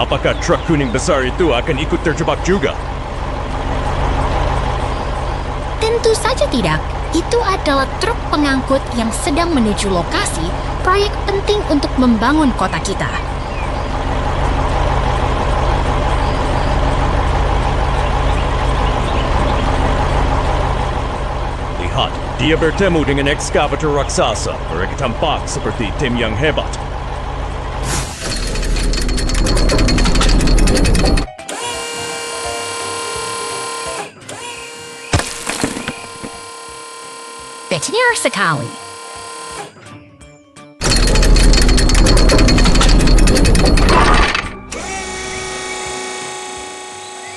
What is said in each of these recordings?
Apakah truk kuning besar itu akan ikut terjebak juga? Tentu saja tidak. Itu adalah truk pengangkut yang sedang menuju lokasi proyek penting untuk membangun kota kita. Lihat, dia bertemu dengan ekskavator raksasa. Mereka tampak seperti tim yang hebat. Benar sekali.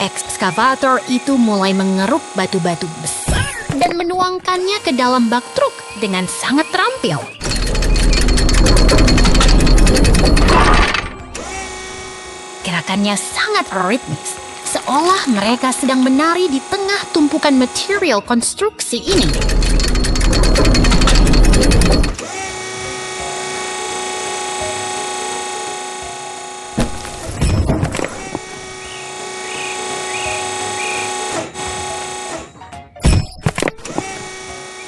Ekskavator itu mulai mengeruk batu-batu besar dan menuangkannya ke dalam bak truk dengan sangat terampil. Gerakannya sangat ritmis, seolah mereka sedang menari di tengah tumpukan material konstruksi ini.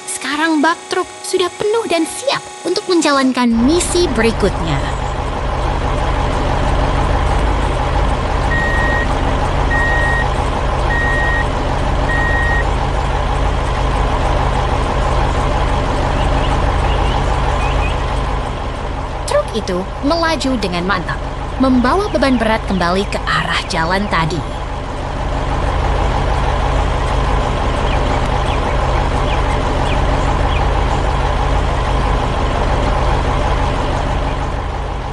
Sekarang bak truk sudah penuh dan siap untuk menjalankan misi berikutnya. Truk itu melaju dengan mantap, membawa beban berat kembali ke arah jalan tadi.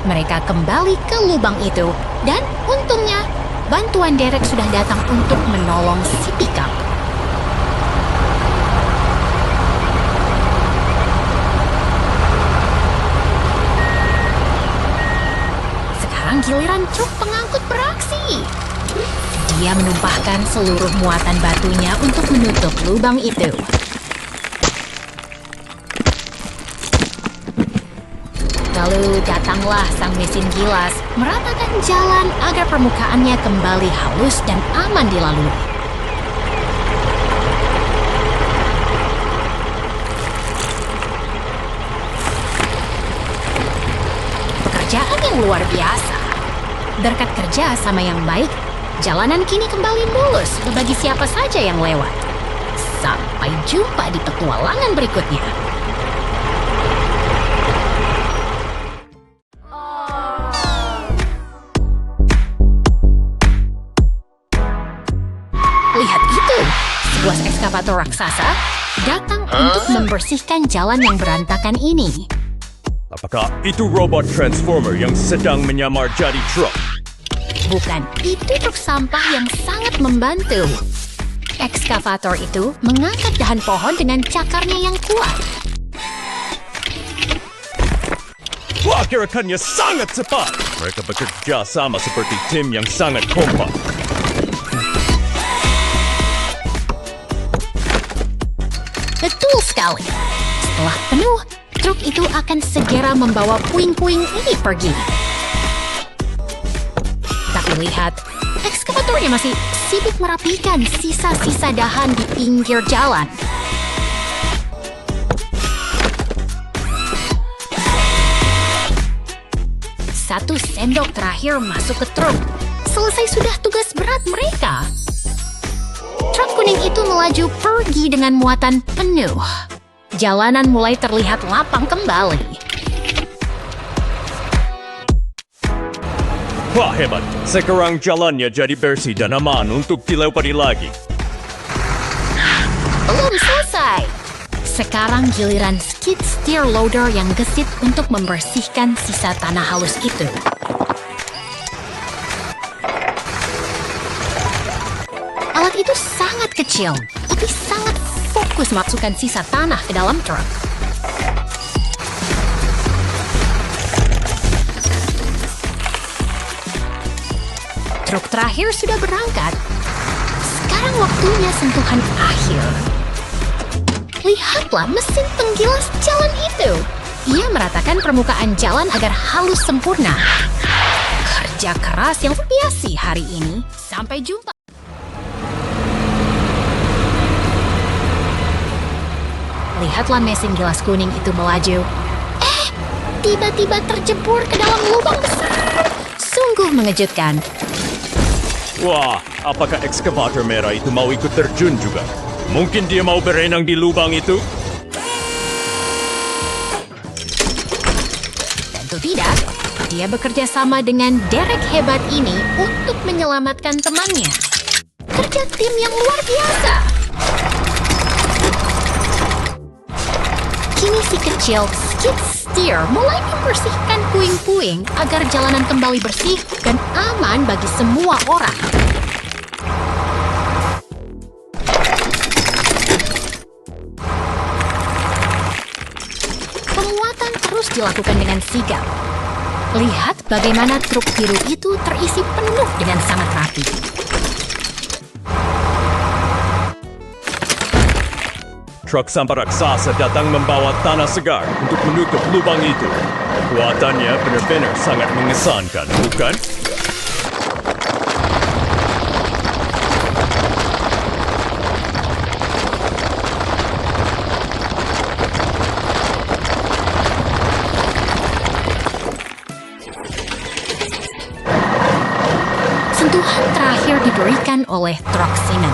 Mereka kembali ke lubang itu, dan untungnya bantuan Derek sudah datang untuk menolong si pickup. Sekarang giliran truk pengangkut beraksi. Dia menumpahkan seluruh muatan batunya untuk menutup lubang itu. Lalu datanglah sang mesin gilas, meratakan jalan agar permukaannya kembali halus dan aman dilalui. Pekerjaan yang luar biasa. Berkat kerja sama yang baik, jalanan kini kembali mulus bagi siapa saja yang lewat. Sampai jumpa di petualangan berikutnya. Lihat itu, sebuah ekskavator raksasa datang untuk membersihkan jalan yang berantakan ini. Apakah itu robot transformer yang sedang menyamar jadi truk? Bukan, itu truk sampah yang sangat membantu. Ekskavator itu mengangkat dahan pohon dengan cakarnya yang kuat. Wah, gerakannya sangat cepat. Mereka bekerja sama seperti tim yang sangat kompak. Betul sekali. Setelah penuh, truk itu akan segera membawa puing-puing ini pergi. Tapi lihat, ekskavatornya masih sibuk merapikan sisa-sisa dahan di pinggir jalan. Satu sendok terakhir masuk ke truk. Selesai sudah tugas berat mereka. Truk kuning itu melaju pergi dengan muatan penuh. Jalanan mulai terlihat lapang kembali. Wah, hebat. Sekarang jalannya jadi bersih dan aman untuk dilewati lagi. Belum selesai. Sekarang giliran skid steer loader yang gesit untuk membersihkan sisa tanah halus itu. Alat itu sangat kecil, tapi sangat fokus masukkan sisa tanah ke dalam truk. Truk terakhir sudah berangkat. Sekarang waktunya sentuhan akhir. Lihatlah mesin penggilas jalan itu. Ia meratakan permukaan jalan agar halus sempurna. kerja keras yang biasa hari ini. Sampai jumpa. Lihatlah mesin gelas kuning itu melaju. Tiba-tiba terjebur ke dalam lubang besar. Sungguh mengejutkan. Wah, apakah ekskavator merah itu mau ikut terjun juga? Mungkin dia mau berenang di lubang itu? Tentu tidak. Dia bekerja sama dengan Derek hebat ini untuk menyelamatkan temannya. Kerja tim yang luar biasa. Kini si kecil Skid Steer mulai membersihkan puing-puing agar jalanan kembali bersih dan aman bagi semua orang. Penguatan terus dilakukan dengan sigap. Lihat bagaimana truk biru itu terisi penuh dengan sangat rapi. Truk sampah raksasa datang membawa tanah segar untuk menutup lubang itu. Kekuatannya benar-benar sangat mengesankan, bukan? Sentuhan terakhir diberikan oleh truk simen.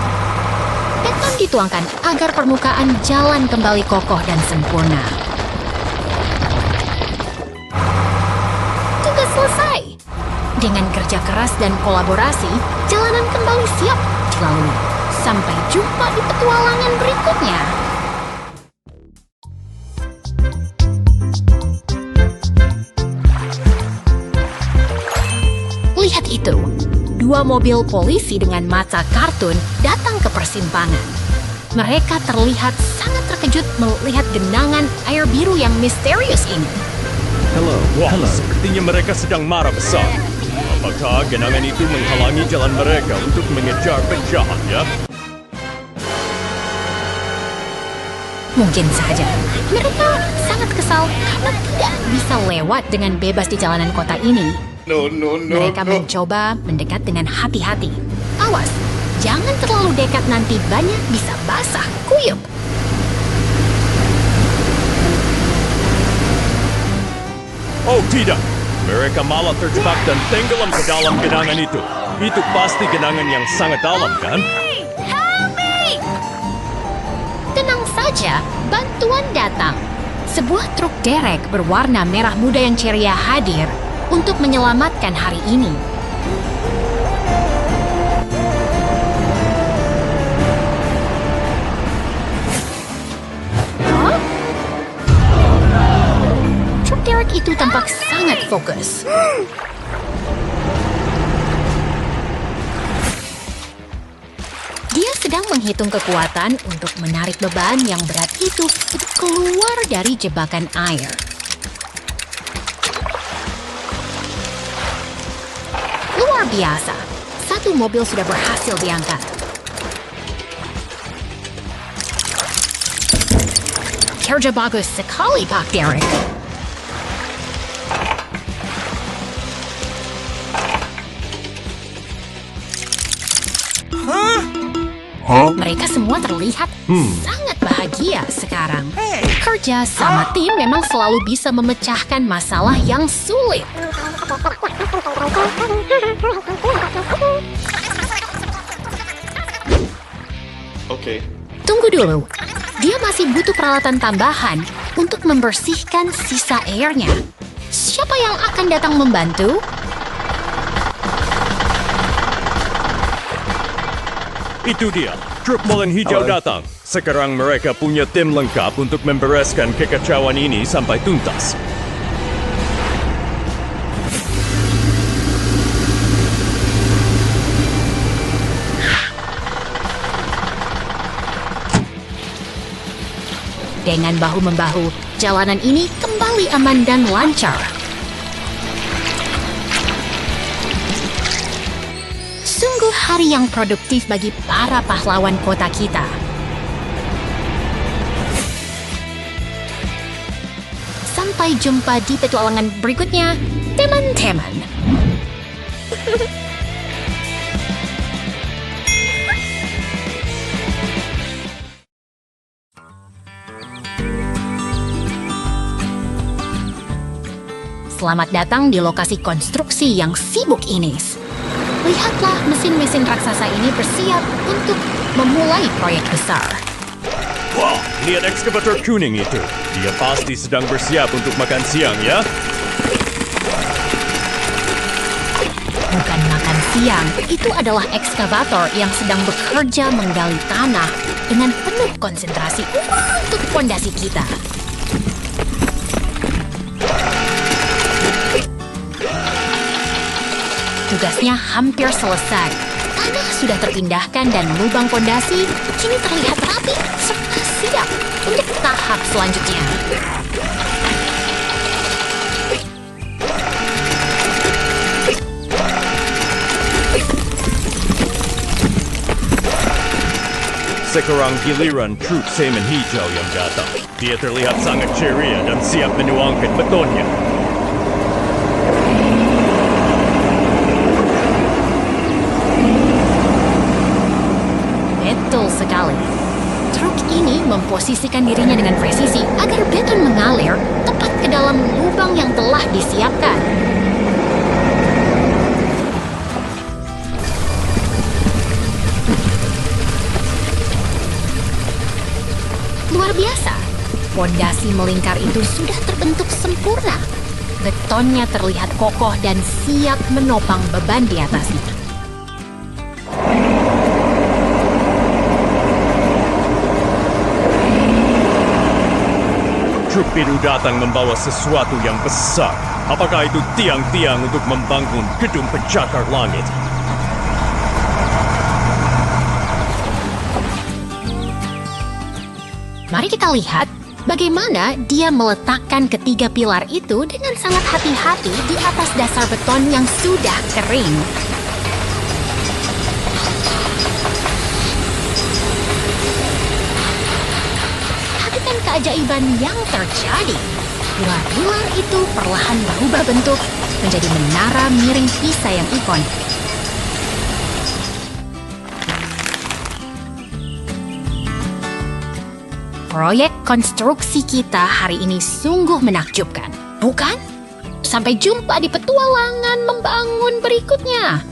Beton dituangkan agar permukaan jalan kembali kokoh dan sempurna. Tugas selesai. Dengan kerja keras dan kolaborasi, jalanan kembali siap dilalui. Sampai jumpa di petualangan berikutnya. Lihat itu. Dua mobil polisi dengan mata kartun datang ke persimpangan. Mereka terlihat sangat terkejut melihat genangan air biru yang misterius ini. Wah, sepertinya mereka sedang marah besar. Apakah genangan itu menghalangi jalan mereka untuk mengejar penjahat, ya? Mungkin saja. Mereka sangat kesal karena tidak bisa lewat dengan bebas di jalanan kota ini. Mereka mencoba mendekat dengan hati-hati. Awas, jangan terlalu dekat nanti banyak bisa basah kuyup. Oh tidak, mereka malah terjebak dan tenggelam ke dalam genangan itu. Itu pasti genangan yang sangat dalam, kan? Help me! Tenang saja, bantuan datang. Sebuah truk derek berwarna merah muda yang ceria hadir untuk menyelamatkan hari ini. Huh? Truk derek itu tampak sangat fokus. Dia sedang menghitung kekuatan untuk menarik beban yang berat itu untuk keluar dari jebakan air. Luar biasa, satu mobil sudah berhasil diangkat. Kerja bagus sekali, Pak Derek. Mereka semua terlihat sangat bahagia sekarang. Kerja sama tim memang selalu bisa memecahkan masalah yang sulit. Oke. Tunggu dulu. Dia masih butuh peralatan tambahan untuk membersihkan sisa airnya. Siapa yang akan datang membantu? Itu dia, truk molen hijau datang. Sekarang mereka punya tim lengkap untuk membereskan kekacauan ini sampai tuntas. Dengan bahu-membahu, jalanan ini kembali aman dan lancar. Sungguh hari yang produktif bagi para pahlawan kota kita. Sampai jumpa di petualangan berikutnya, teman-teman. Selamat datang di lokasi konstruksi yang sibuk ini. Lihatlah mesin-mesin raksasa ini bersiap untuk memulai proyek besar. Wah, lihat ekskavator kuning itu. Dia pasti sedang bersiap untuk makan siang ya. Bukan makan siang, itu adalah ekskavator yang sedang bekerja menggali tanah dengan penuh konsentrasi untuk fondasi kita. Tugasnya hampir selesai. Tanah sudah terpindahkan dan lubang fondasi kini terlihat rapi serta siap untuk tahap selanjutnya. Sekarang giliran truk semen hijau yang datang. Dia terlihat sangat ceria dan siap menuangkan betonnya. Betul sekali. Truk ini memposisikan dirinya dengan presisi agar beton mengalir tepat ke dalam lubang yang telah disiapkan. Luar biasa. Fondasi melingkar itu sudah terbentuk sempurna. Betonnya terlihat kokoh dan siap menopang beban di atasnya. Truk biru datang membawa sesuatu yang besar. Apakah itu tiang-tiang untuk membangun gedung pencakar langit? Mari kita lihat bagaimana dia meletakkan ketiga pilar itu dengan sangat hati-hati di atas dasar beton yang sudah kering. Perhatikan keajaiban yang terjadi. Pilar-pilar itu perlahan berubah bentuk menjadi menara miring Pisa yang ikonik. Proyek konstruksi kita hari ini sungguh menakjubkan, bukan? Sampai jumpa di petualangan membangun berikutnya.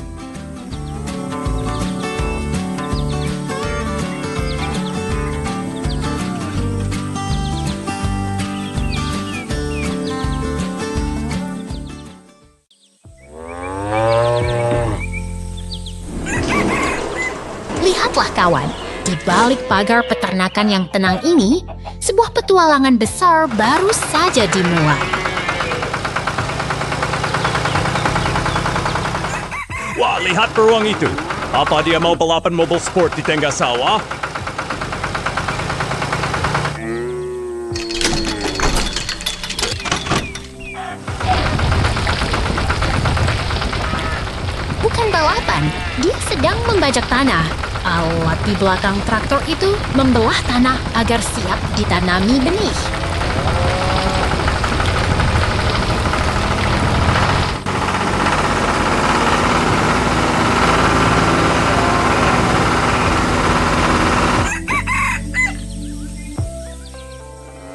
Lihatlah kawan. Di balik pagar peternakan yang tenang ini, sebuah petualangan besar baru saja dimulai. Wah, lihat beruang itu. Apa dia mau balapan mobil sport di tengah sawah? Bukan balapan, dia sedang membajak tanah. Alat di belakang traktor itu membelah tanah agar siap ditanami benih.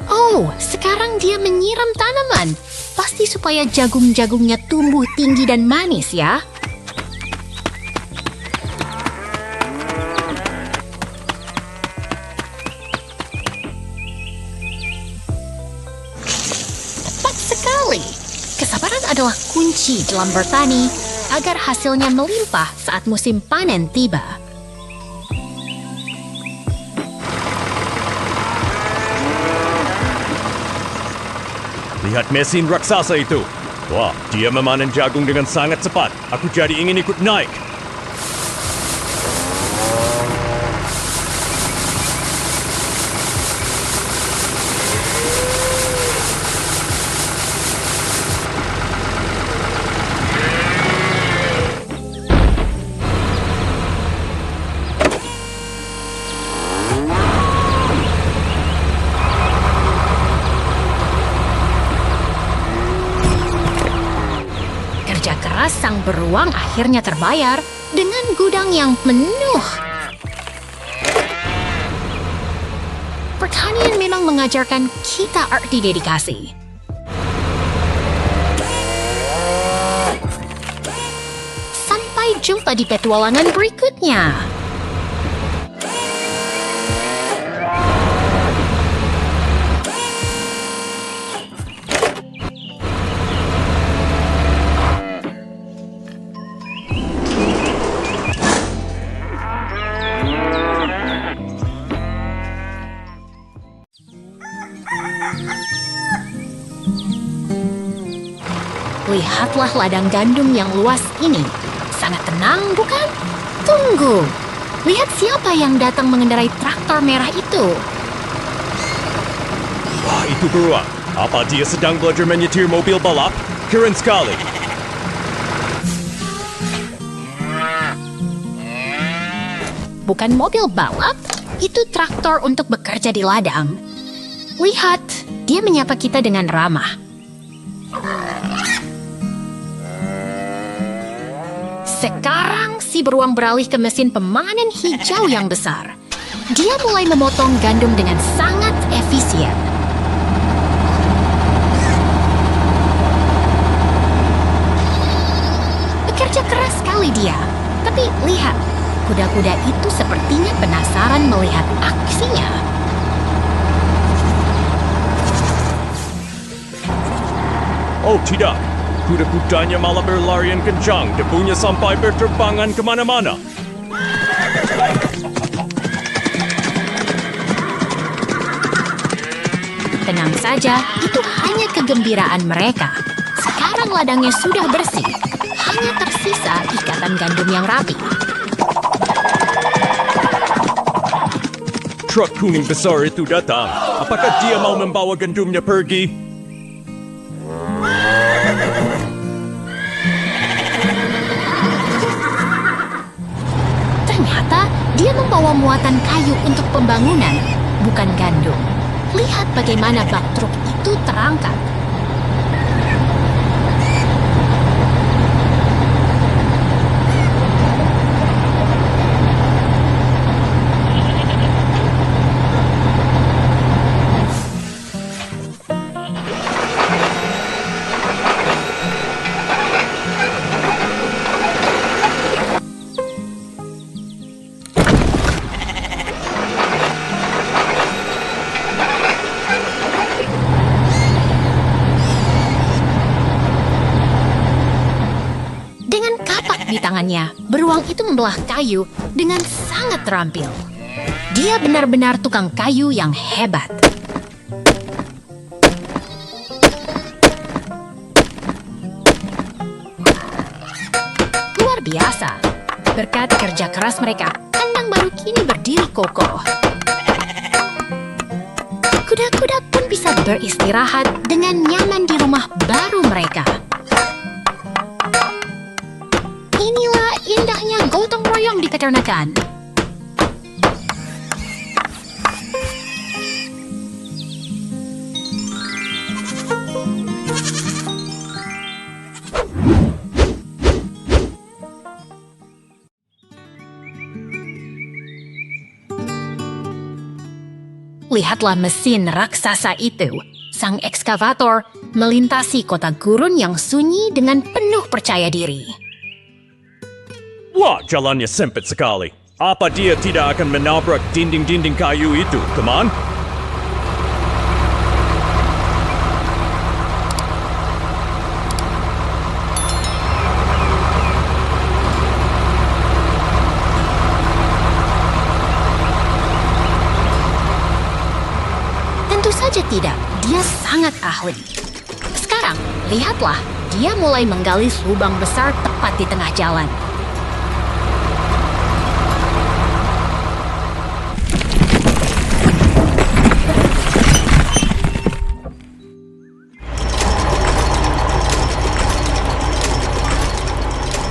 Oh, sekarang dia menyiram tanaman. Pasti supaya jagung-jagungnya tumbuh tinggi dan manis ya. Kesabaran adalah kunci dalam bertani agar hasilnya melimpah saat musim panen tiba. Lihat mesin raksasa itu. Wah, dia memanen jagung dengan sangat cepat. Aku jadi ingin ikut naik. Maka sang beruang akhirnya terbayar dengan gudang yang penuh. Pertanian memang mengajarkan kita arti dedikasi. Sampai jumpa di petualangan berikutnya. Lihatlah ladang gandum yang luas ini. Sangat tenang, bukan? Tunggu. Lihat siapa yang datang mengendarai traktor merah itu. Wah, itu beruang. Apa dia sedang belajar menyetir mobil balap? Keren sekali. Bukan mobil balap, itu traktor untuk bekerja di ladang. Lihat, dia menyapa kita dengan ramah. Sekarang si beruang beralih ke mesin pemanen hijau yang besar. Dia mulai memotong gandum dengan sangat efisien. Bekerja keras sekali dia. Tapi lihat, kuda-kuda itu sepertinya penasaran melihat aksinya. Oh tidak, kuda-kudanya malah berlarian kencang, debunya sampai berterbangan kemana-mana. Tenang saja, itu hanya kegembiraan mereka. Sekarang ladangnya sudah bersih, hanya tersisa ikatan gandum yang rapi. Truk kuning besar itu datang. Apakah dia mau membawa gandumnya pergi? Ternyata dia membawa muatan kayu untuk pembangunan, bukan gandum. Lihat bagaimana bak truk itu terangkat. Di tangannya, beruang itu membelah kayu dengan sangat terampil. Dia benar-benar tukang kayu yang hebat. Luar biasa. Berkat kerja keras mereka, kandang baru kini berdiri kokoh. Kuda-kuda pun bisa beristirahat dengan nyaman di rumah baru mereka. Inilah indahnya gotong royong di peternakan. Lihatlah mesin raksasa itu. Sang ekskavator melintasi kota gurun yang sunyi dengan penuh percaya diri. Wah, jalannya sempit sekali. Apa dia tidak akan menabrak dinding-dinding kayu itu, teman? Tentu saja tidak, dia sangat ahli. Sekarang, lihatlah, dia mulai menggali lubang besar tepat di tengah jalan.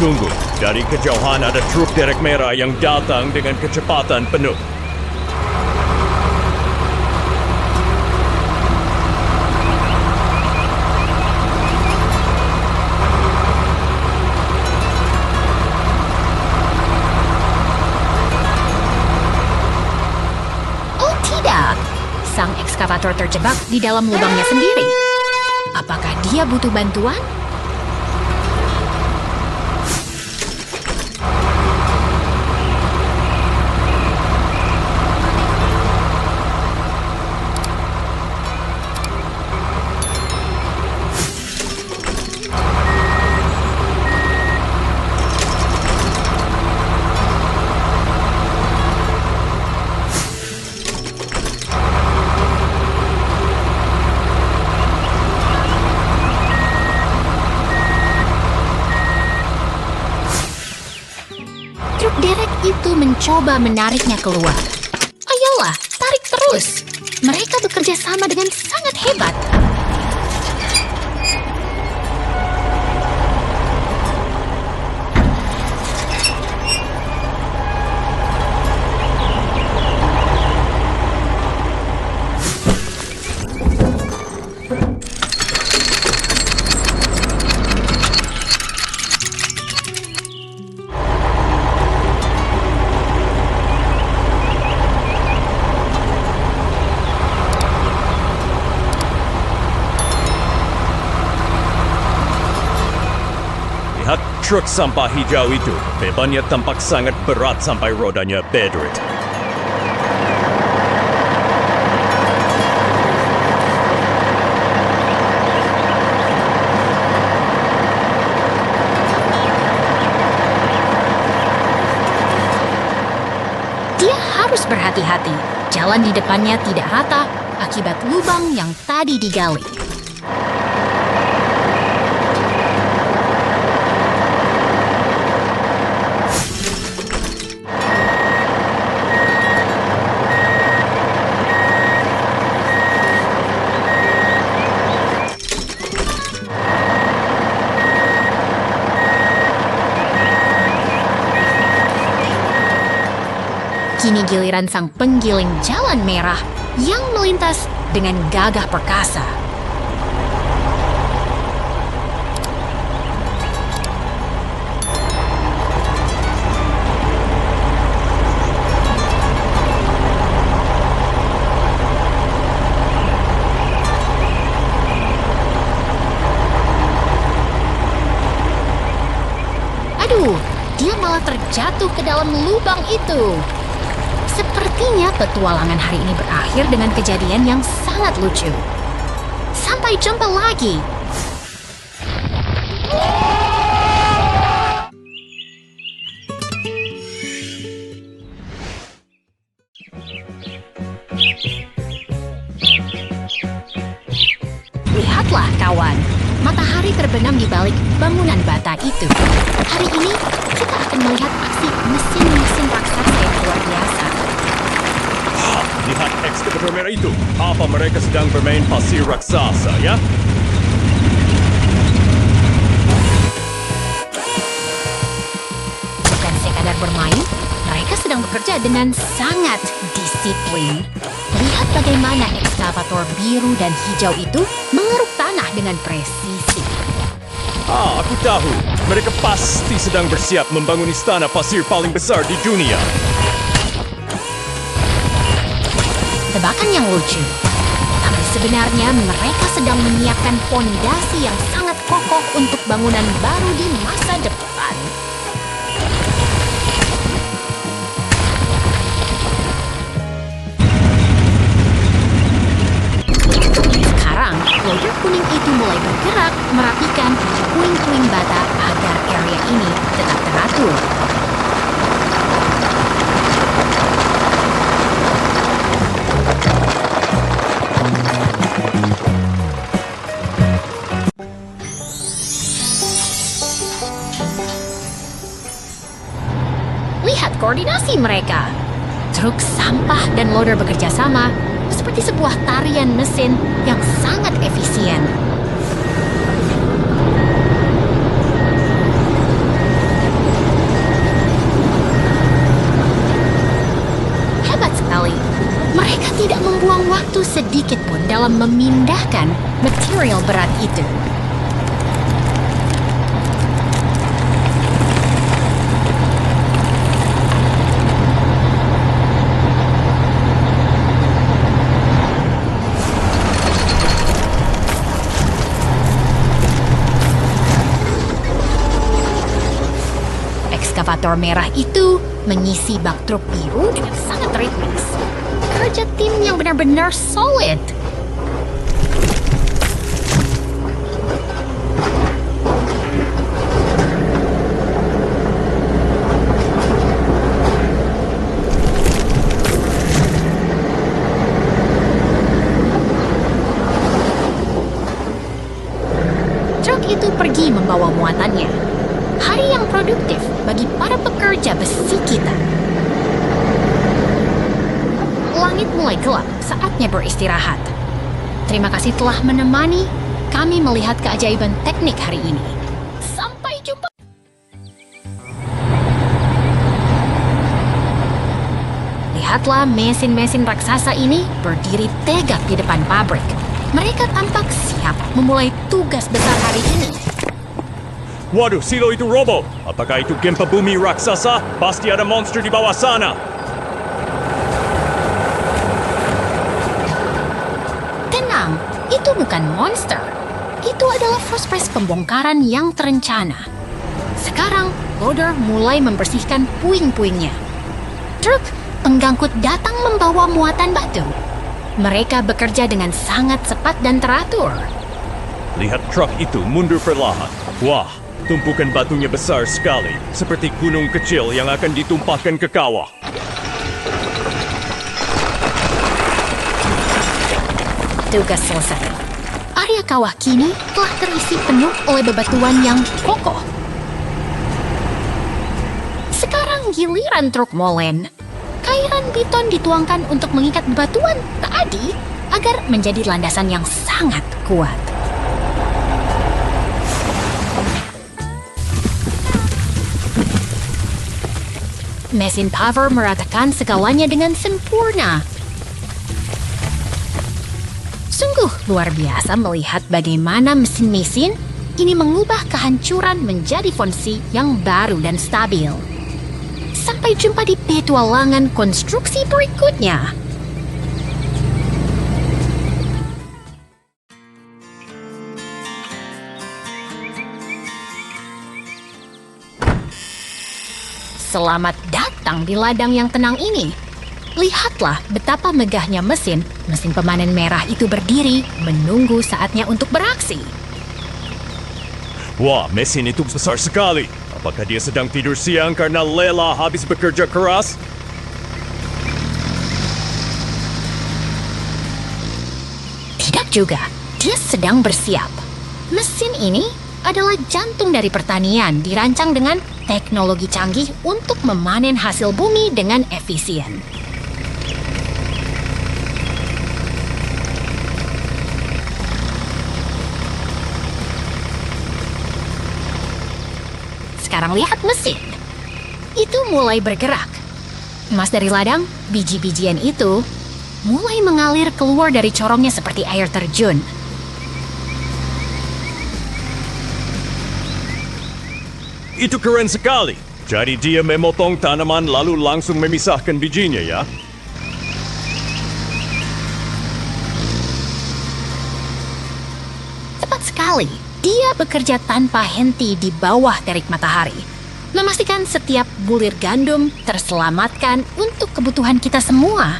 Tunggu, dari kejauhan ada truk derek merah yang datang dengan kecepatan penuh. ekskavator terjebak di dalam lubangnya sendiri. Apakah dia butuh bantuan? Truk derek itu mencoba menariknya keluar. Ayolah, tarik terus. Mereka bekerja sama dengan sangat hebat. Lihat truk sampah hijau itu. Bebannya tampak sangat berat sampai rodanya bedrit. Dia harus berhati-hati. Jalan di depannya tidak rata akibat lubang yang tadi digali. Kini giliran sang penggiling jalan merah yang melintas dengan gagah perkasa. Aduh, dia malah terjatuh ke dalam lubang itu. Sepertinya petualangan hari ini berakhir dengan kejadian yang sangat lucu. Sampai jumpa lagi. Lihatlah kawan, matahari terbenam di balik bangunan bata itu. Hari ini kita akan melihat aksi mesin-mesin raksasa yang luar biasa. Lihat ekskavator merah itu. Apa mereka sedang bermain pasir raksasa, ya? Bukan sekadar bermain, mereka sedang bekerja dengan sangat disiplin. Lihat bagaimana ekskavator biru dan hijau itu mengeruk tanah dengan presisi. Aku tahu. Mereka pasti sedang bersiap membangun istana pasir paling besar di dunia. Tebakan yang lucu. Tapi sebenarnya mereka sedang menyiapkan fondasi yang sangat kokoh untuk bangunan baru di masa depan. Sekarang, loader kuning itu mulai bergerak merapikan puing-puing bata agar area ini tetap teratur. Lihat koordinasi mereka. Truk sampah dan loader bekerja sama seperti sebuah tarian mesin yang sangat efisien. Hebat sekali. Mereka tidak membuang waktu sedikit pun dalam memindahkan material berat itu. traktor merah itu mengisi bak truk biru dengan sangat ritmis. Kerja tim yang benar-benar solid. Truk itu pergi membawa muatannya. Hari yang produktif bagi para pekerja besi kita. Langit mulai gelap, saatnya beristirahat. Terima kasih telah menemani kami melihat keajaiban teknik hari ini. Sampai jumpa. Lihatlah mesin-mesin raksasa ini berdiri tegak di depan pabrik. Mereka tampak siap memulai tugas besar hari ini. Waduh, silo itu roboh. Apakah itu gempa bumi raksasa? Pasti ada monster di bawah sana. Tenang, itu bukan monster. Itu adalah proses pembongkaran yang terencana. Sekarang, loader mulai membersihkan puing-puingnya. Truk penggangkut datang membawa muatan batu. Mereka bekerja dengan sangat cepat dan teratur. Lihat truk itu mundur perlahan. Wah, tumpukan batunya besar sekali. Seperti gunung kecil yang akan ditumpahkan ke kawah. Tugas selesai. Area kawah kini telah terisi penuh oleh bebatuan yang kokoh. Sekarang giliran truk molen. Cairan beton dituangkan untuk mengikat bebatuan tadi agar menjadi landasan yang sangat kuat. Mesin paver meratakan segalanya dengan sempurna. Sungguh luar biasa melihat bagaimana mesin-mesin ini mengubah kehancuran menjadi fungsi yang baru dan stabil. Sampai jumpa di petualangan konstruksi berikutnya. Selamat datang di ladang yang tenang ini. Lihatlah betapa megahnya mesin pemanen merah itu berdiri menunggu saatnya untuk beraksi. Wah, mesin itu besar sekali. Apakah dia sedang tidur siang karena lelah habis bekerja keras? Tidak juga, dia sedang bersiap. Mesin ini adalah jantung dari pertanian, dirancang dengan teknologi canggih untuk memanen hasil bumi dengan efisien. Sekarang lihat mesin. Itu mulai bergerak. Emas dari ladang, biji-bijian itu mulai mengalir keluar dari corongnya seperti air terjun. Itu keren sekali. Jadi dia memotong tanaman lalu langsung memisahkan bijinya ya? Tepat sekali. Dia bekerja tanpa henti di bawah terik matahari, memastikan setiap bulir gandum terselamatkan untuk kebutuhan kita semua.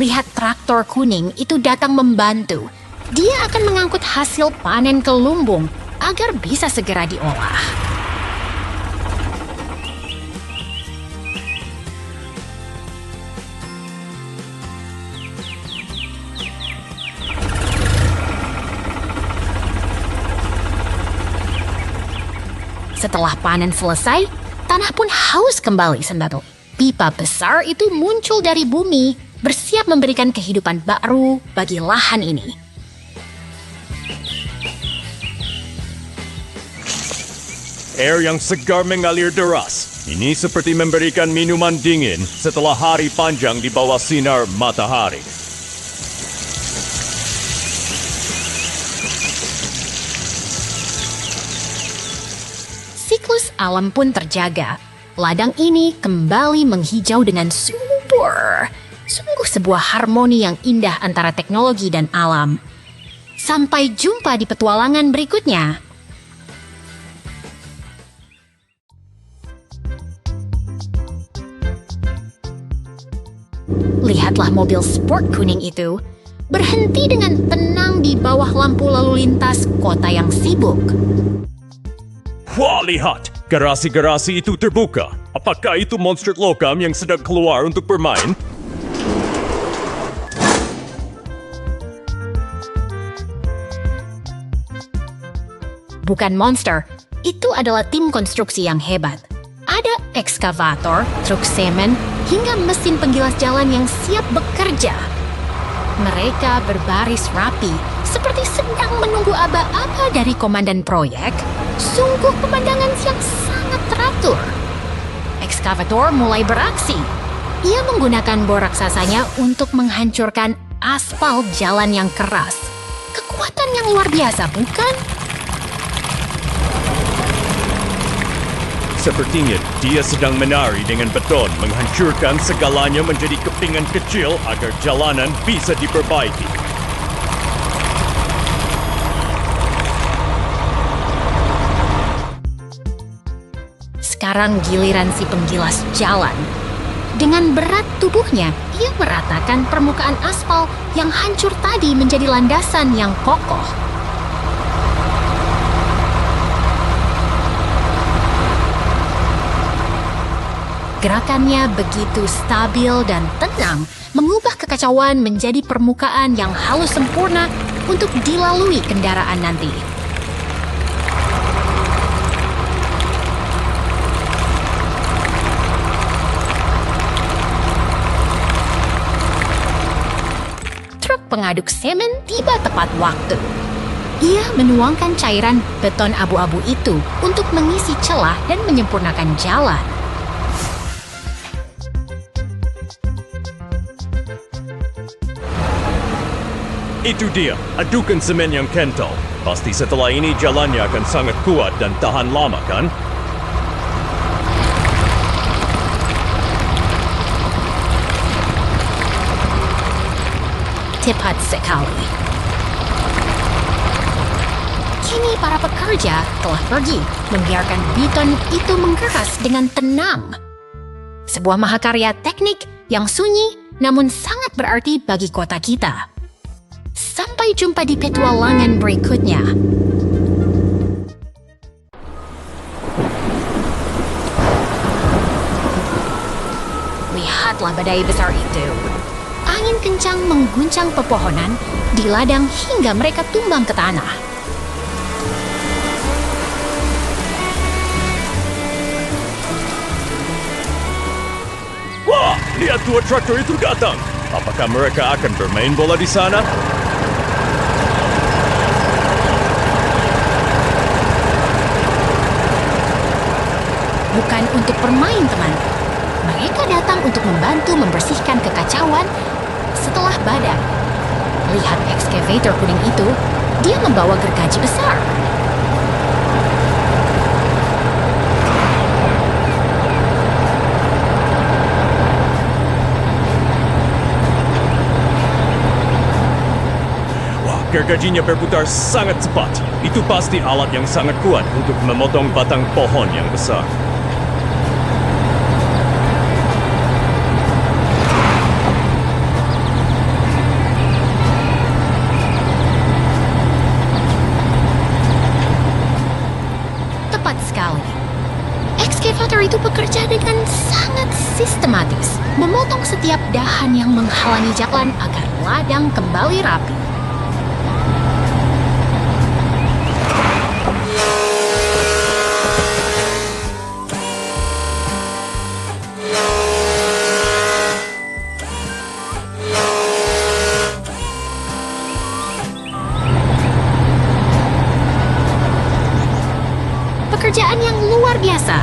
Lihat traktor kuning itu datang membantu. Dia akan mengangkut hasil panen ke lumbung agar bisa segera diolah. Setelah panen selesai, tanah pun haus kembali sembako. Pipa besar itu muncul dari bumi, bersiap memberikan kehidupan baru bagi lahan ini. Air yang segar mengalir deras. Ini seperti memberikan minuman dingin setelah hari panjang di bawah sinar matahari. Siklus alam pun terjaga. Ladang ini kembali menghijau dengan subur. Sungguh sebuah harmoni yang indah antara teknologi dan alam. Sampai jumpa di petualangan berikutnya. Lihatlah mobil sport kuning itu berhenti dengan tenang di bawah lampu lalu lintas kota yang sibuk. Wah, lihat! Garasi-garasi itu terbuka. Apakah itu monster logam yang sedang keluar untuk bermain? Bukan monster, itu adalah tim konstruksi yang hebat. Ada ekskavator, truk semen, hingga mesin penggilas jalan yang siap bekerja. Mereka berbaris rapi, seperti sedang menunggu aba-aba dari komandan proyek. Sungguh pemandangan yang sangat teratur. Ekskavator mulai beraksi. Ia menggunakan bor raksasanya untuk menghancurkan aspal jalan yang keras. Kekuatan yang luar biasa, bukan? Sepertinya dia sedang menari dengan beton menghancurkan segalanya menjadi kepingan kecil agar jalanan bisa diperbaiki. Sekarang giliran si penggilas jalan. Dengan berat tubuhnya, ia meratakan permukaan aspal yang hancur tadi menjadi landasan yang kokoh. Gerakannya begitu stabil dan tenang, mengubah kekacauan menjadi permukaan yang halus sempurna untuk dilalui kendaraan nanti. Truk pengaduk semen tiba tepat waktu. Ia menuangkan cairan beton abu-abu itu untuk mengisi celah dan menyempurnakan jalan. Itu dia, adukan semen yang kental. Pasti setelah ini jalannya akan sangat kuat dan tahan lama, kan? Tepat sekali. Kini para pekerja telah pergi, membiarkan beton itu mengeras dengan tenang. Sebuah mahakarya teknik yang sunyi namun sangat berarti bagi kota kita. Sampai jumpa di petualangan berikutnya. Lihatlah badai besar itu. Angin kencang mengguncang pepohonan di ladang hingga mereka tumbang ke tanah. Wah, lihat dua traktor itu datang. Apakah mereka akan bermain bola di sana? Bukan untuk bermain, teman. Mereka datang untuk membantu membersihkan kekacauan setelah badai. Lihat ekskavator kuning itu, dia membawa gergaji besar. Wah, gergajinya berputar sangat cepat. Itu pasti alat yang sangat kuat untuk memotong batang pohon yang besar. Ekskavator itu bekerja dengan sangat sistematis, memotong setiap dahan yang menghalangi jalan agar ladang kembali rapi. Pekerjaan yang luar biasa.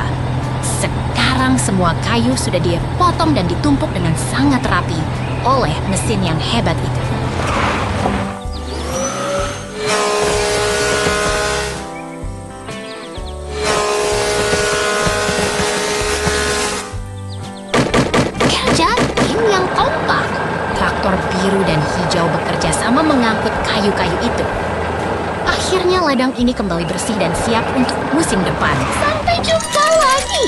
Sekarang semua kayu sudah dia potong dan ditumpuk dengan sangat rapi oleh mesin yang hebat itu. hijau bekerja sama mengangkut kayu-kayu itu. Akhirnya ladang ini kembali bersih dan siap untuk musim depan. Sampai jumpa lagi!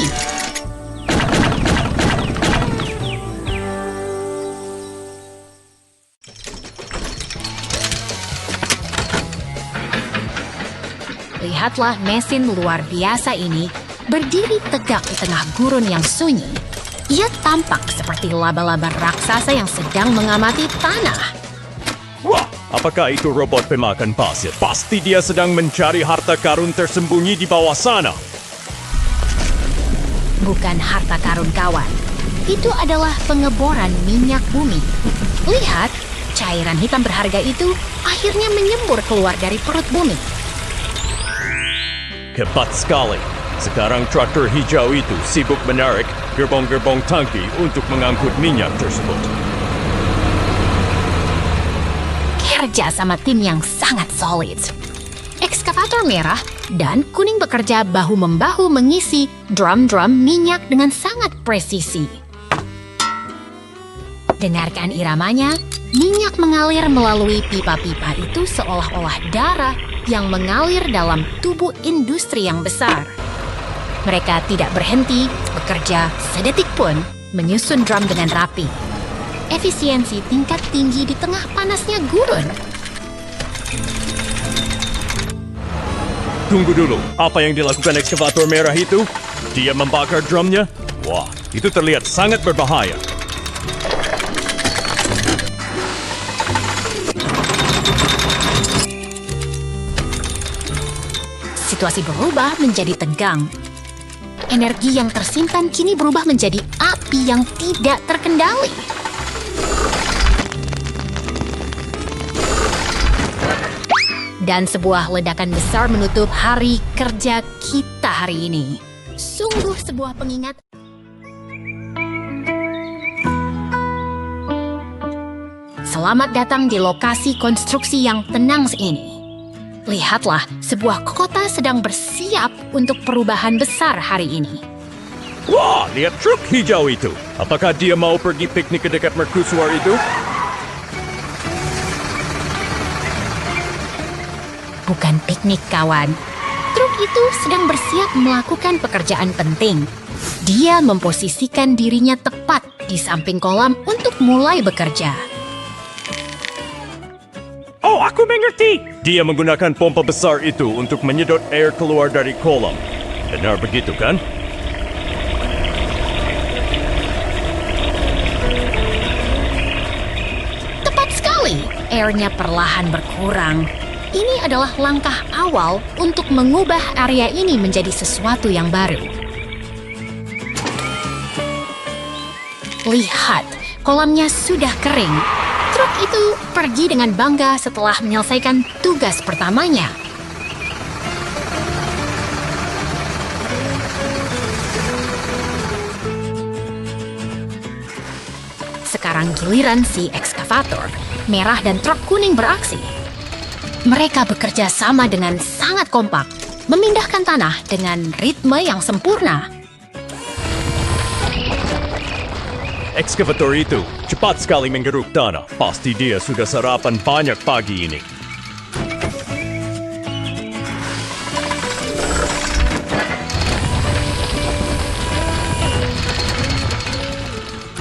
Lihatlah mesin luar biasa ini berdiri tegak di tengah gurun yang sunyi. Ia tampak seperti laba-laba raksasa yang sedang mengamati tanah. Wah, apakah itu robot pemakan pasir? Pasti dia sedang mencari harta karun tersembunyi di bawah sana. Bukan harta karun, kawan. Itu adalah pengeboran minyak bumi. Lihat, cairan hitam berharga itu akhirnya menyembur keluar dari perut bumi. Hebat sekali. Sekarang traktor hijau itu sibuk menarik gerbong-gerbong tangki untuk mengangkut minyak tersebut. Kerja sama tim yang sangat solid. Ekskavator merah dan kuning bekerja bahu-membahu mengisi drum-drum minyak dengan sangat presisi. Dengarkan iramanya, minyak mengalir melalui pipa-pipa itu seolah-olah darah yang mengalir dalam tubuh industri yang besar. Mereka tidak berhenti bekerja sedetik pun, menyusun drum dengan rapi. Efisiensi tingkat tinggi di tengah panasnya gurun. Tunggu dulu, apa yang dilakukan ekskavator merah itu? Dia membakar drumnya? Wah, itu terlihat sangat berbahaya. Situasi berubah menjadi tegang. Energi yang tersimpan kini berubah menjadi api yang tidak terkendali. Dan sebuah ledakan besar menutup hari kerja kita hari ini. Sungguh sebuah pengingat. Selamat datang di lokasi konstruksi yang tenang ini. Lihatlah, sebuah kota sedang bersiap untuk perubahan besar hari ini. Wah, lihat truk hijau itu. Apakah dia mau pergi piknik ke dekat mercusuar itu? Bukan piknik, kawan. Truk itu sedang bersiap melakukan pekerjaan penting. Dia memposisikan dirinya tepat di samping kolam untuk mulai bekerja. Oh, aku mengerti. Dia menggunakan pompa besar itu untuk menyedot air keluar dari kolam. Benar begitu, kan? Tepat sekali. Airnya perlahan berkurang. Ini adalah langkah awal untuk mengubah area ini menjadi sesuatu yang baru. Lihat, kolamnya sudah kering. Truk itu pergi dengan bangga setelah menyelesaikan tugas pertamanya. Sekarang giliran si ekskavator, merah dan truk kuning beraksi. Mereka bekerja sama dengan sangat kompak, memindahkan tanah dengan ritme yang sempurna. Ekskavator itu cepat sekali menggeruk tanah. Pasti dia sudah sarapan banyak pagi ini.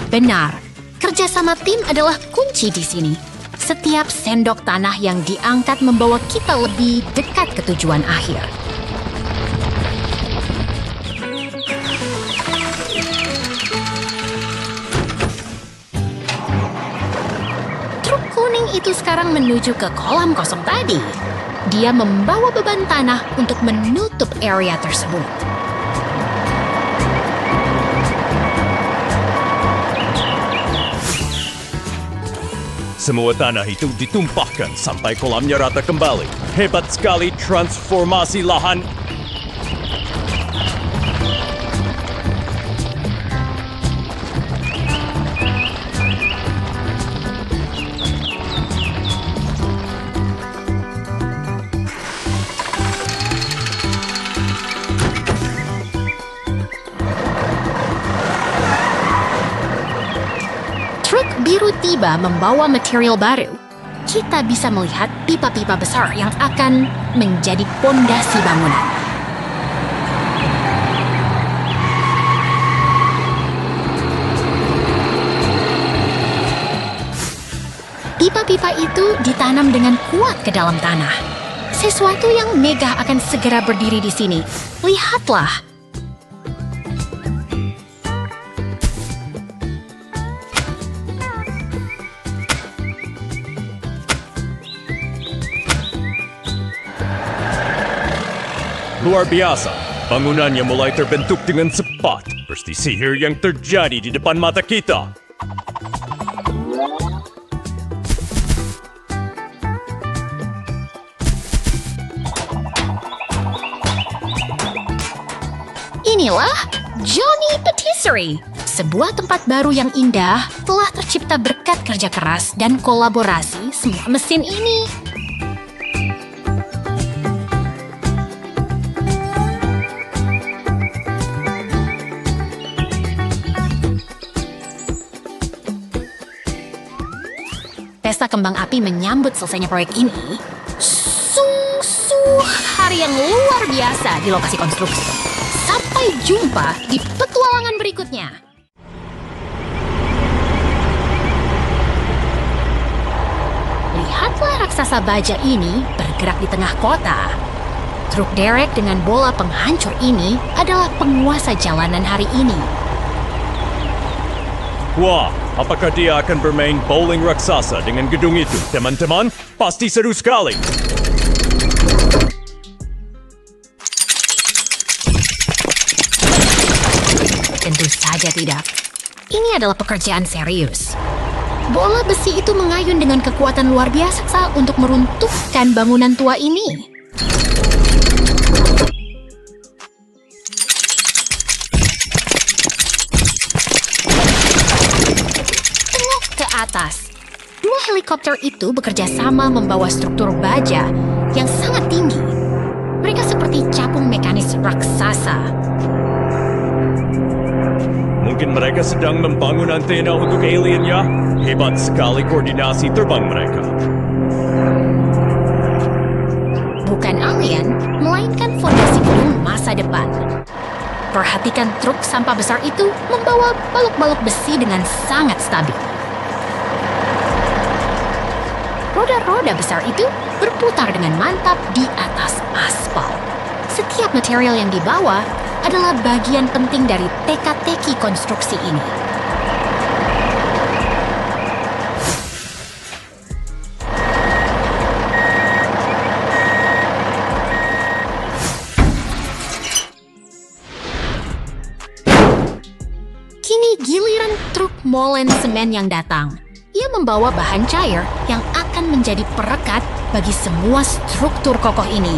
Benar, kerjasama tim adalah kunci di sini. Setiap sendok tanah yang diangkat membawa kita lebih dekat ke tujuan akhir. Truk kuning itu sekarang menuju ke kolam kosong tadi. Dia membawa beban tanah untuk menutup area tersebut. Semua tanah itu ditumpahkan sampai kolamnya rata kembali. Hebat sekali transformasi lahan. Truk biru tiba membawa material baru. kita bisa melihat pipa-pipa besar yang akan menjadi pondasi bangunan. Pipa-pipa itu ditanam dengan kuat ke dalam tanah. Sesuatu yang megah akan segera berdiri di sini. Lihatlah. Luar biasa, bangunannya mulai terbentuk dengan cepat. Seperti sihir yang terjadi di depan mata kita. Inilah Johnny Patisserie, sebuah tempat baru yang indah telah tercipta berkat kerja keras dan kolaborasi semua mesin ini. Pesta kembang api menyambut selesainya proyek ini. Sungguh hari yang luar biasa di lokasi konstruksi. Sampai jumpa di petualangan berikutnya. Lihatlah raksasa baja ini bergerak di tengah kota. Truk derek dengan bola penghancur ini adalah penguasa jalanan hari ini. Wah, apakah dia akan bermain bowling raksasa dengan gedung itu, teman-teman? Pasti seru sekali. Tentu saja tidak. Ini adalah pekerjaan serius. Bola besi itu mengayun dengan kekuatan luar biasa untuk meruntuhkan bangunan tua ini. Tengok ke atas. Dua helikopter itu bekerja sama membawa struktur baja yang sangat tinggi. Mereka seperti capung mekanis raksasa. Mungkin mereka sedang membangun antena untuk aliennya. Hebat sekali koordinasi terbang mereka. Bukan alien, melainkan fondasi gedung masa depan. Perhatikan truk sampah besar itu membawa balok-balok besi dengan sangat stabil. Roda-roda besar itu berputar dengan mantap di atas aspal. Setiap material yang dibawa adalah bagian penting dari teka-teki konstruksi ini. Kini giliran truk molen semen yang datang. Ia membawa bahan cair yang akan menjadi perekat bagi semua struktur kokoh ini.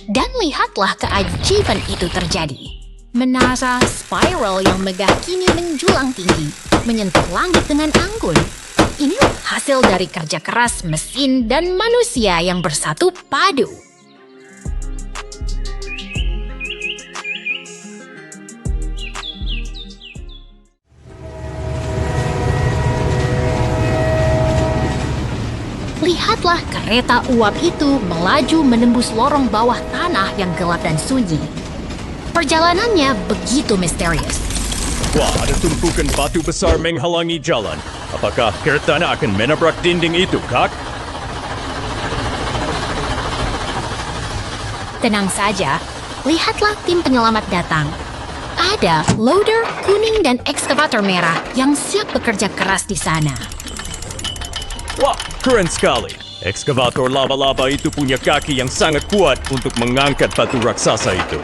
Dan lihatlah keajaiban itu terjadi. Menara spiral yang megah kini menjulang tinggi, menyentuh langit dengan anggun. Inilah hasil dari kerja keras mesin dan manusia yang bersatu padu. Lihatlah kereta uap itu melaju menembus lorong bawah tanah yang gelap dan sunyi. Perjalanannya begitu misterius. Wah, ada tumpukan batu besar menghalangi jalan. Apakah keretanya akan menabrak dinding itu, Kak? Tenang saja, lihatlah tim penyelamat datang. Ada loader kuning dan ekskavator merah yang siap bekerja keras di sana. Wah, keren sekali. Ekskavator laba-laba itu punya kaki yang sangat kuat untuk mengangkat batu raksasa itu.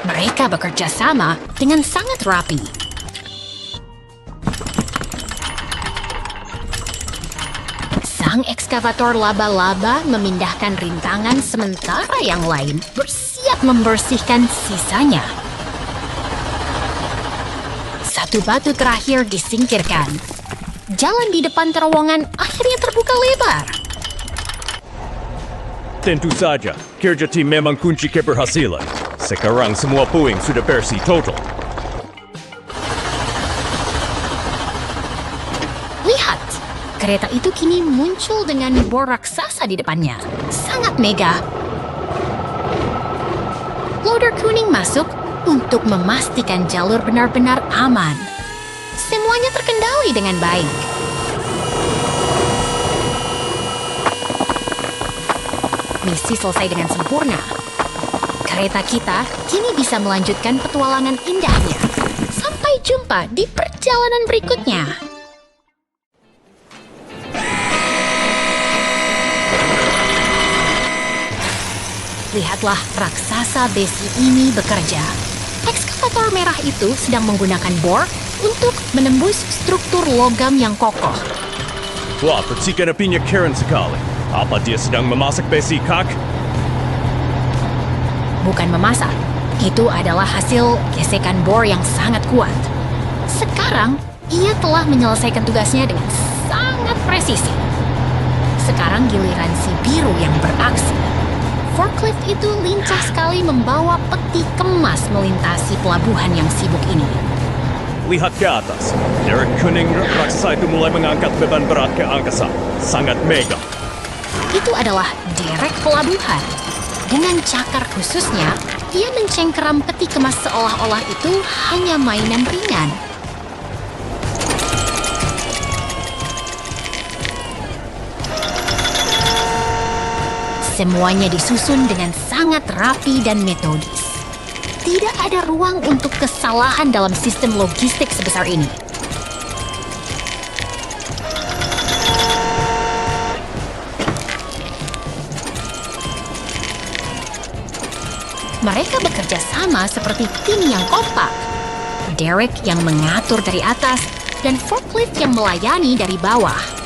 Mereka bekerja sama dengan sangat rapi. Sang ekskavator laba-laba memindahkan rintangan sementara yang lain bersiap membersihkan sisanya. Satu batu terakhir disingkirkan. Jalan di depan terowongan akhirnya terbuka lebar. Tentu saja, kerja tim memang kunci keberhasilan. Sekarang semua puing sudah bersih total. Lihat, kereta itu kini muncul dengan bor raksasa di depannya. Sangat mega. Loader kuning masuk untuk memastikan jalur benar-benar aman. Semuanya terkendali dengan baik. Misi selesai dengan sempurna. Kereta kita kini bisa melanjutkan petualangan indahnya. Sampai jumpa di perjalanan berikutnya. Lihatlah raksasa besi ini bekerja. Ekskavator merah itu sedang menggunakan bor untuk menembus struktur logam yang kokoh. Wah, percikan apinya keren sekali. Apa dia sedang memasak besi kak? Bukan memasak, itu adalah hasil gesekan bor yang sangat kuat. Sekarang, ia telah menyelesaikan tugasnya dengan sangat presisi. Sekarang giliran si biru yang beraksi. Forklift itu lincah sekali membawa peti kemas melintasi pelabuhan yang sibuk ini. Lihat ke atas. Derek kuning raksasa itu mulai mengangkat beban berat ke angkasa. Sangat mega. Itu adalah derek pelabuhan. Dengan cakar khususnya, ia mencengkeram peti kemas seolah-olah itu hanya mainan ringan. Semuanya disusun dengan sangat rapi dan metodis. Tidak ada ruang untuk kesalahan dalam sistem logistik sebesar ini. Mereka bekerja sama seperti tim yang kompak. Derek yang mengatur dari atas dan forklift yang melayani dari bawah.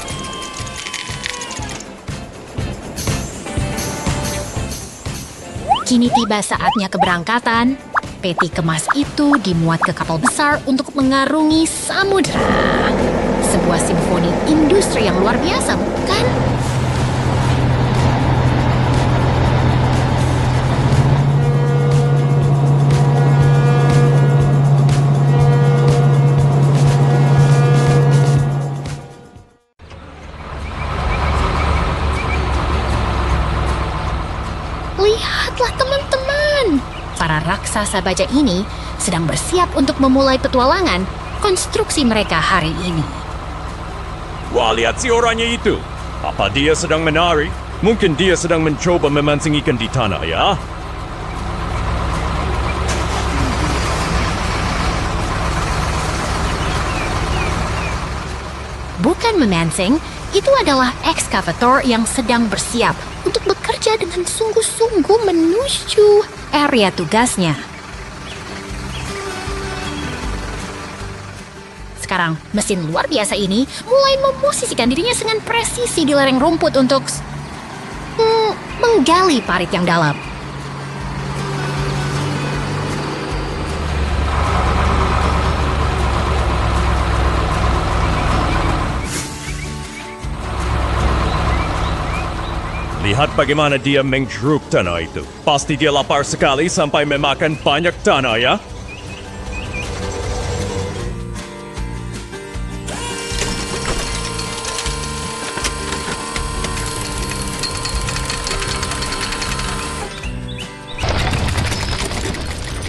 Kini tiba saatnya keberangkatan. Peti kemas itu dimuat ke kapal besar untuk mengarungi samudera. Sebuah simfoni industri yang luar biasa, bukan? Lihatlah teman-teman, para raksasa baja ini sedang bersiap untuk memulai petualangan konstruksi mereka hari ini. Wah, lihat si orangnya itu. Apa dia sedang menari? Mungkin dia sedang mencoba memancing ikan di tanah, ya? Bukan memancing, itu adalah ekskavator yang sedang bersiap untuk bekerja dengan sungguh-sungguh menuju area tugasnya. Sekarang, mesin luar biasa ini mulai memosisikan dirinya dengan presisi di lereng rumput untuk menggali parit yang dalam. Lihat bagaimana dia menggeruk tanah itu. Pasti dia lapar sekali sampai memakan banyak tanah, ya?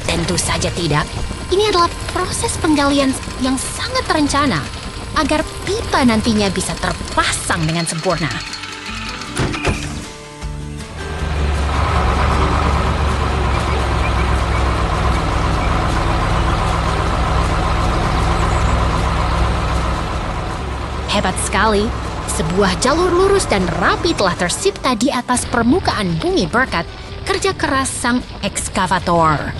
Tentu saja tidak. Ini adalah proses penggalian yang sangat terencana agar pipa nantinya bisa terpasang dengan sempurna. Hebat sekali, sebuah jalur lurus dan rapi telah tercipta di atas permukaan bumi berkat kerja keras sang ekskavator.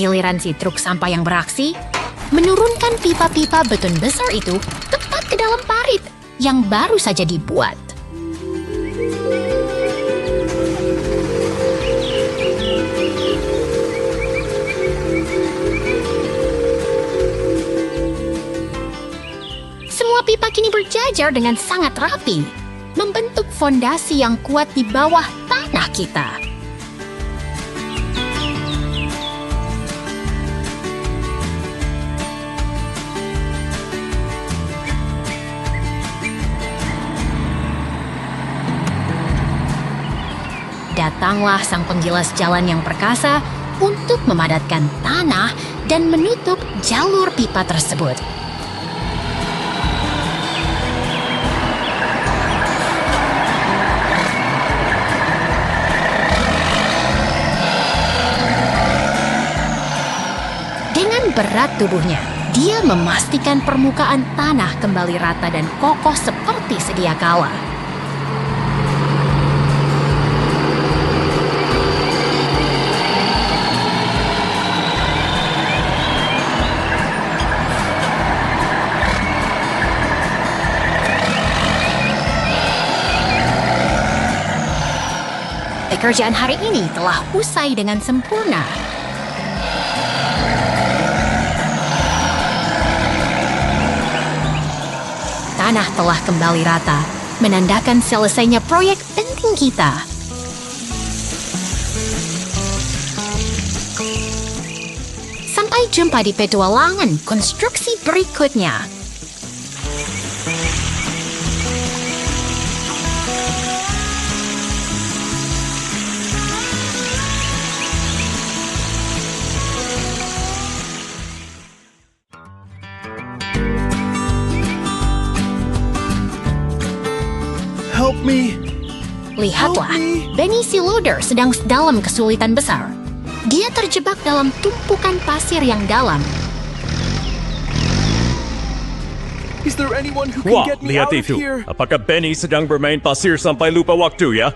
Giliran si truk sampah yang beraksi, menurunkan pipa-pipa beton besar itu tepat ke dalam parit yang baru saja dibuat. Semua pipa kini berjajar dengan sangat rapi, membentuk fondasi yang kuat di bawah tanah kita. Datanglah sang penggilas jalan yang perkasa untuk memadatkan tanah dan menutup jalur pipa tersebut. Dengan berat tubuhnya, dia memastikan permukaan tanah kembali rata dan kokoh seperti sedia kala. Pekerjaan hari ini telah usai dengan sempurna. Tanah telah kembali rata, menandakan selesainya proyek penting kita. Sampai jumpa di petualangan konstruksi berikutnya. Help me! Lihatlah, Help me. Benny si loader sedang dalam kesulitan besar. Dia terjebak dalam tumpukan pasir yang dalam. Is there anyone who can Wah, get me lihat out of itu. here? Apakah Benny sedang bermain pasir sampai lupa waktu ya?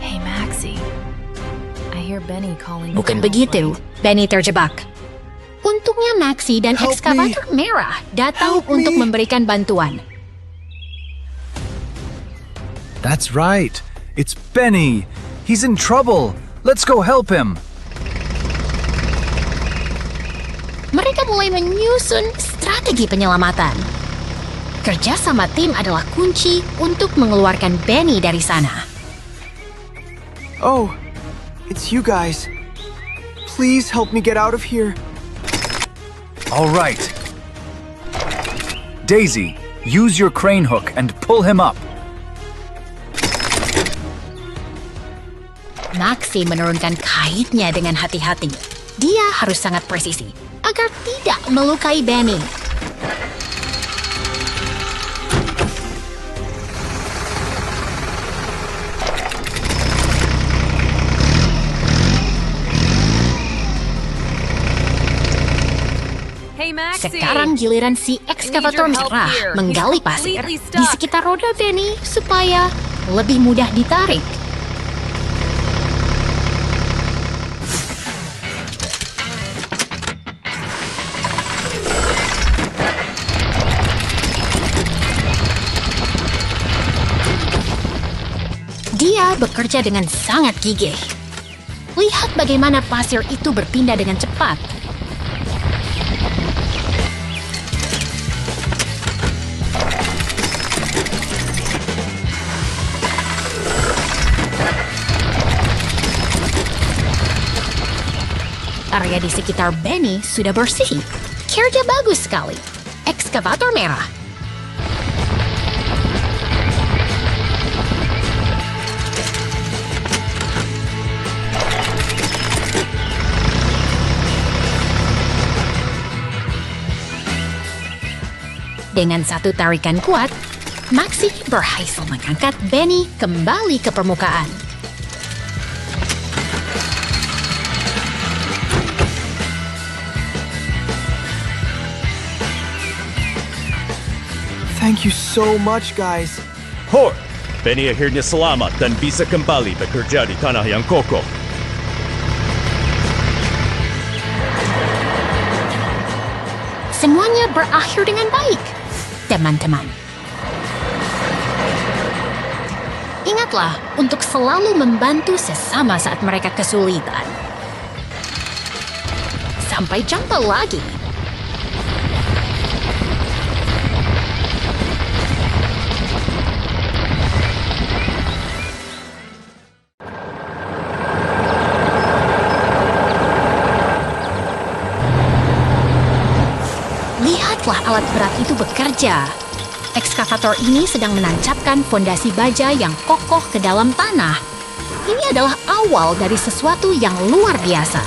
Hey, Maxie. I hear Benny calling. Bukan you. begitu, Benny terjebak. Untungnya Maxie dan Help ekskavator merah datang Help untuk me. memberikan bantuan. That's right. It's Benny. He's in trouble. Let's go help him. Mereka mulai menyusun strategi penyelamatan. Kerjasama tim adalah kunci untuk mengeluarkan Benny dari sana. Oh, it's you guys. Please help me get out of here. All right. Daisy, use your crane hook and pull him up. Maxie menurunkan kaitnya dengan hati-hati. Dia harus sangat presisi agar tidak melukai Benny. Hey, Maxie. Sekarang giliran si ekskavator I need your help merah here. menggali He's pasir completely di stuck. sekitar roda Benny supaya lebih mudah ditarik. Dia bekerja dengan sangat gigih. Lihat bagaimana pasir itu berpindah dengan cepat. Area di sekitar Benny sudah bersih. Kerja bagus sekali. Ekskavator merah. Dengan satu tarikan kuat, Maxie berhasil mengangkat Benny kembali ke permukaan. Thank you so much, guys. Hor, Benny akhirnya selamat dan bisa kembali bekerja di tanah yang kokoh. Semuanya berakhir dengan baik, teman-teman. Ingatlah untuk selalu membantu sesama saat mereka kesulitan. Sampai jumpa lagi. Lihatlah alat berat itu bekerja. Ekskavator ini sedang menancapkan fondasi baja yang kokoh ke dalam tanah. Ini adalah awal dari sesuatu yang luar biasa.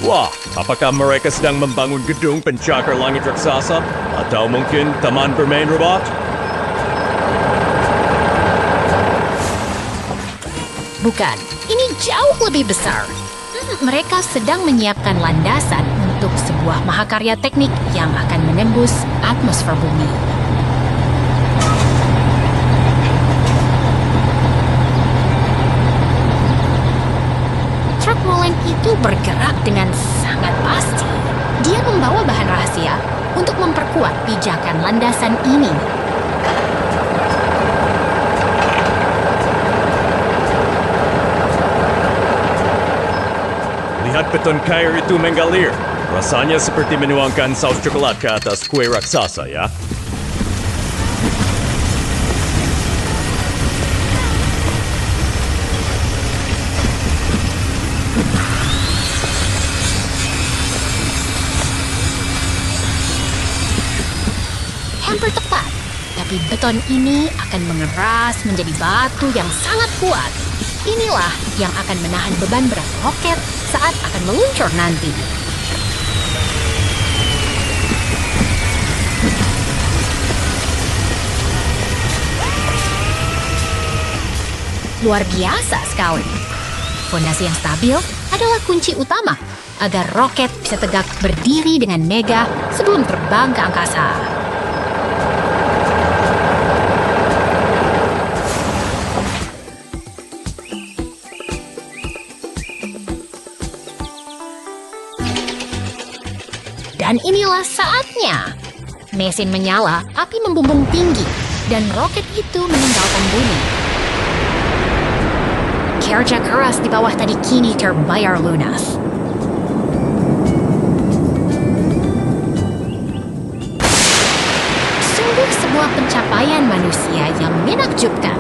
Wah, apakah mereka sedang membangun gedung pencakar langit raksasa? Atau mungkin taman bermain robot? Bukan, ini jauh lebih besar. Mereka sedang menyiapkan landasan untuk sebuah mahakarya teknik yang akan menembus atmosfer bumi. Truk molen itu bergerak dengan sangat pasti. Dia membawa bahan rahasia untuk memperkuat pijakan landasan ini. Lihat beton kayu itu mengalir. Rasanya seperti menuangkan saus coklat ke atas kue raksasa, ya. Hampir tepat, tapi beton ini akan mengeras menjadi batu yang sangat kuat. Inilah yang akan menahan beban berat roket saat akan meluncur nanti. Luar biasa sekali. Fondasi yang stabil adalah kunci utama agar roket bisa tegak berdiri dengan megah sebelum terbang ke angkasa. Dan inilah saatnya. Mesin menyala, api membumbung tinggi, dan roket itu meninggalkan bumi. Kerja keras di bawah tadi kini terbayar lunas. Sungguh sebuah pencapaian manusia yang menakjubkan.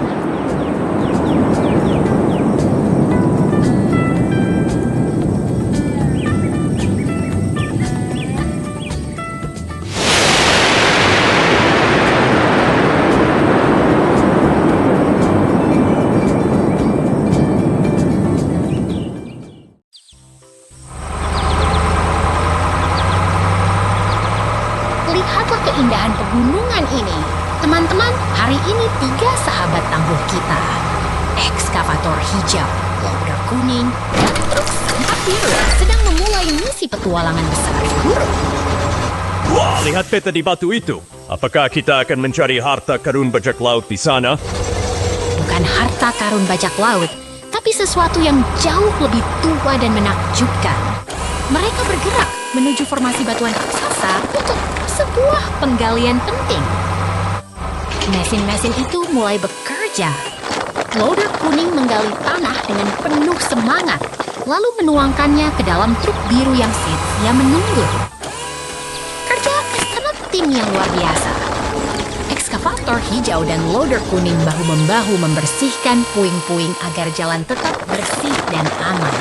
Lihatlah keindahan pegunungan ini. Teman-teman, hari ini 3 sahabat tangguh kita. Ekskavator hijau, loader kuning, dan truk sampah biru sedang memulai misi petualangan besar di gurun. Wah, lihat peta di batu itu. Apakah kita akan mencari harta karun bajak laut di sana? Bukan harta karun bajak laut, tapi sesuatu yang jauh lebih tua dan menakjubkan. Mereka bergerak menuju formasi batuan raksasa untuk sebuah penggalian penting. Mesin-mesin itu mulai bekerja. Loader kuning menggali tanah dengan penuh semangat, lalu menuangkannya ke dalam truk biru yang setia menunggu. Kerja sangat tim yang luar biasa. Ekskavator hijau dan loader kuning bahu-membahu membersihkan puing-puing agar jalan tetap bersih dan aman.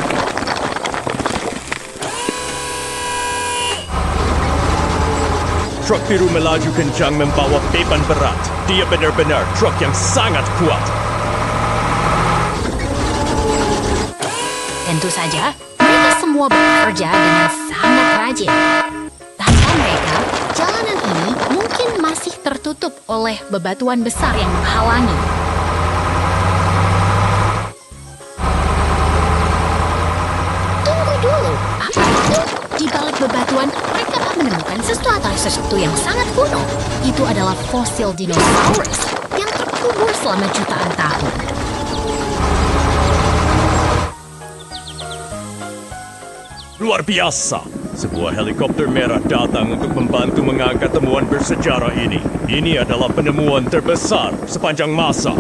Truk biru melaju kencang membawa beban berat. Dia benar-benar truk yang sangat kuat. Tentu saja, mereka semua bekerja dengan sangat rajin. Tanpa mereka, jalanan ini mungkin masih tertutup oleh bebatuan besar yang menghalangi. Tunggu dulu, apa itu? Di balik bebatuan, mereka menemukan sesuatu yang sangat kuno. Itu adalah fosil dinosaurus yang terkubur selama jutaan tahun. Luar biasa! Sebuah helikopter merah datang untuk membantu mengangkat temuan bersejarah ini. Ini adalah penemuan terbesar sepanjang masa.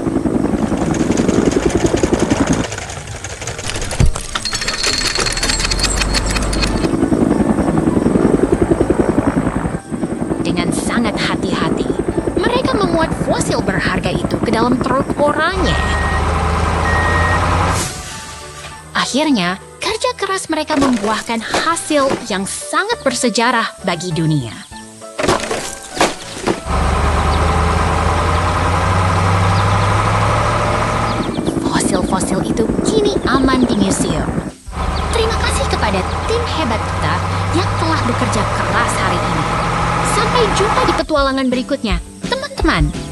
Dengan sangat hati-hati, mereka memuat fosil berharga itu ke dalam truk oranye. Akhirnya, kerja keras mereka membuahkan hasil yang sangat bersejarah bagi dunia. Fosil-fosil itu kini aman di museum. Terima kasih kepada tim hebat kita yang telah bekerja keras hari ini. Sampai jumpa di petualangan berikutnya, teman-teman.